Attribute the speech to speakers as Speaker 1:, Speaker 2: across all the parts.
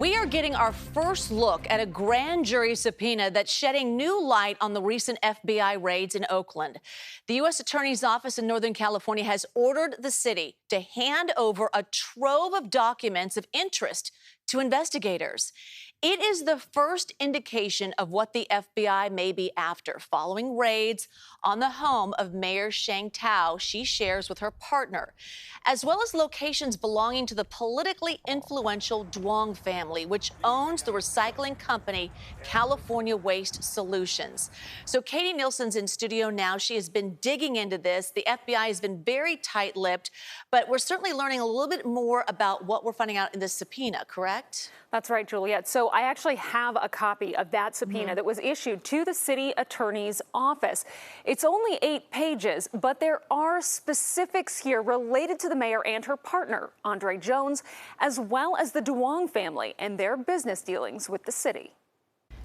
Speaker 1: We are getting our first look at a grand jury subpoena that's shedding new light on the recent FBI raids in Oakland. The U.S. Attorney's Office in Northern California has ordered the city to hand over a trove of documents of interest to investigators. It is the first indication of what the FBI may be after, following raids on the home of Mayor Sheng Thao she shares with her partner, as well as locations belonging to the politically influential Duongs family, which owns the recycling company California Waste Solutions. So Katie Nielsen's in studio now. She has been digging into this. The FBI has been very tight-lipped, but we're certainly learning a little bit more about what we're finding out in this subpoena, correct?
Speaker 2: That's right, Juliet. So I actually have a copy of that subpoena that was issued to the city attorney's office. It's only 8 pages, but there are specifics here related to the mayor and her partner, Andre Jones, as well as the Duongs family and their business dealings with the city.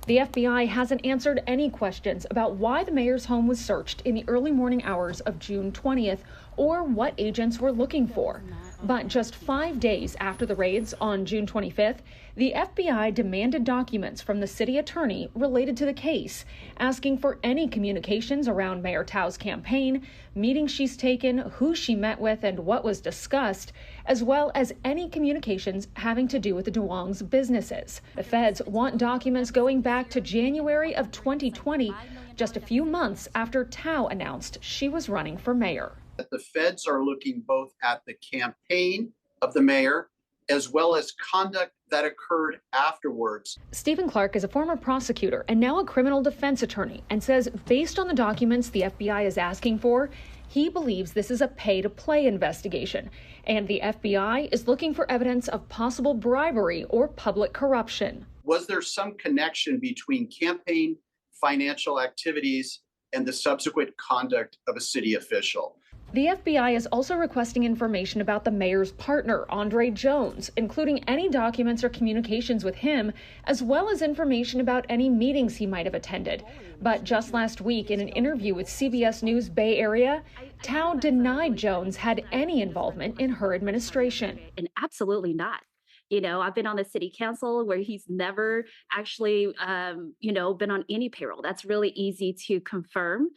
Speaker 3: The FBI hasn't answered any questions about why the mayor's home was searched in the early morning hours of June 20th or what agents were looking for. But just 5 days after the raids on June 25th, the FBI demanded documents from the city attorney related to the case, asking for any communications around Mayor Thao's campaign, meetings she's taken, who she met with, and what was discussed, as well as any communications having to do with the Duongs businesses. The feds want documents going back to January of 2020, just a few months after Thao announced she was running for mayor.
Speaker 4: The feds are looking both at the campaign of the mayor as well as conduct that occurred afterwards.
Speaker 3: Stephen Clark is a former prosecutor and now a criminal defense attorney and says based on the documents the FBI is asking for, he believes this is a pay-to-play investigation, and the FBI is looking for evidence of possible bribery or public corruption.
Speaker 4: Was there some connection between campaign financial activities and the subsequent conduct of a city official?
Speaker 3: The FBI is also requesting information about the mayor's partner, Andre Jones, including any documents or communications with him, as well as information about any meetings he might have attended. But just last week, in an interview with CBS News Bay Area, Thao denied Jones had any involvement in her administration.
Speaker 5: And absolutely not. You know, I've been on the city council where he's never actually, been on any payroll. That's really easy to confirm.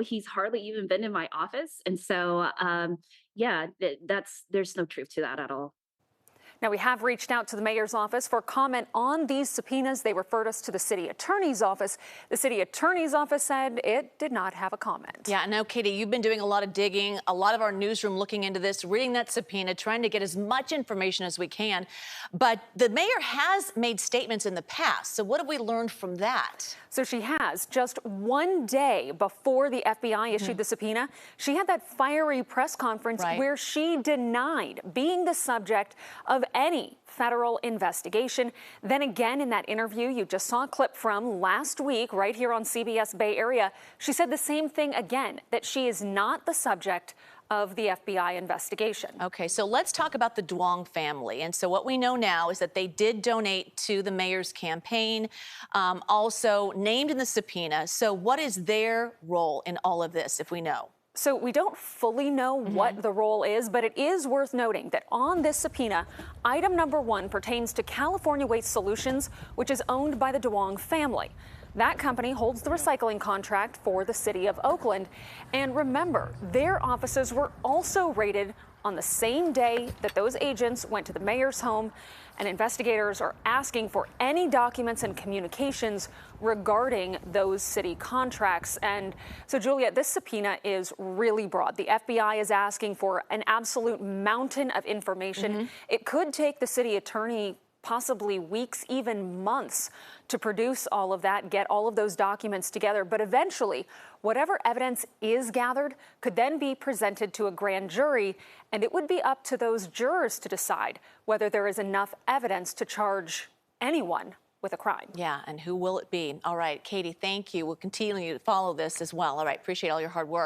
Speaker 5: He's hardly even been in my office. And so, there's no truth to that at all.
Speaker 2: Now, we have reached out to the mayor's office for comment on these subpoenas. They referred us to the city attorney's office. The city attorney's office said it did not have a comment.
Speaker 1: Yeah, I know, Katie, you've been doing a lot of digging, a lot of our newsroom looking into this, reading that subpoena, trying to get as much information as we can. But the mayor has made statements in the past. So what have we learned from that?
Speaker 2: So she has. Just one day before the FBI issued the subpoena, she had that fiery press conference where she denied being the subject of any federal investigation. Then again, in that interview you just saw a clip from last week right here on CBS Bay Area, she said the same thing again, that she is not the subject of the FBI investigation.
Speaker 1: Okay, so let's talk about the Duongs family. And so what we know now is that they did donate to the mayor's campaign, also named in the subpoena. So what is their role in all of this, if we know?
Speaker 2: So we don't fully know what the role is, but it is worth noting that on this subpoena, item number 1 pertains to California Waste Solutions, which is owned by the Duongs family. That company holds the recycling contract for the city of Oakland. And remember, their offices were also raided on the same day that those agents went to the mayor's home, and investigators are asking for any documents and communications regarding those city contracts. And so, Juliet, this subpoena is really broad. The FBI is asking for an absolute mountain of information. It could take the city attorney possibly weeks, even months, to produce all of that, get all of those documents together. But eventually, whatever evidence is gathered could then be presented to a grand jury, and it would be up to those jurors to decide whether there is enough evidence to charge anyone with a crime.
Speaker 1: Yeah, and who will it be? All right, Katie, thank you. We'll continue to follow this as well. All right, appreciate all your hard work.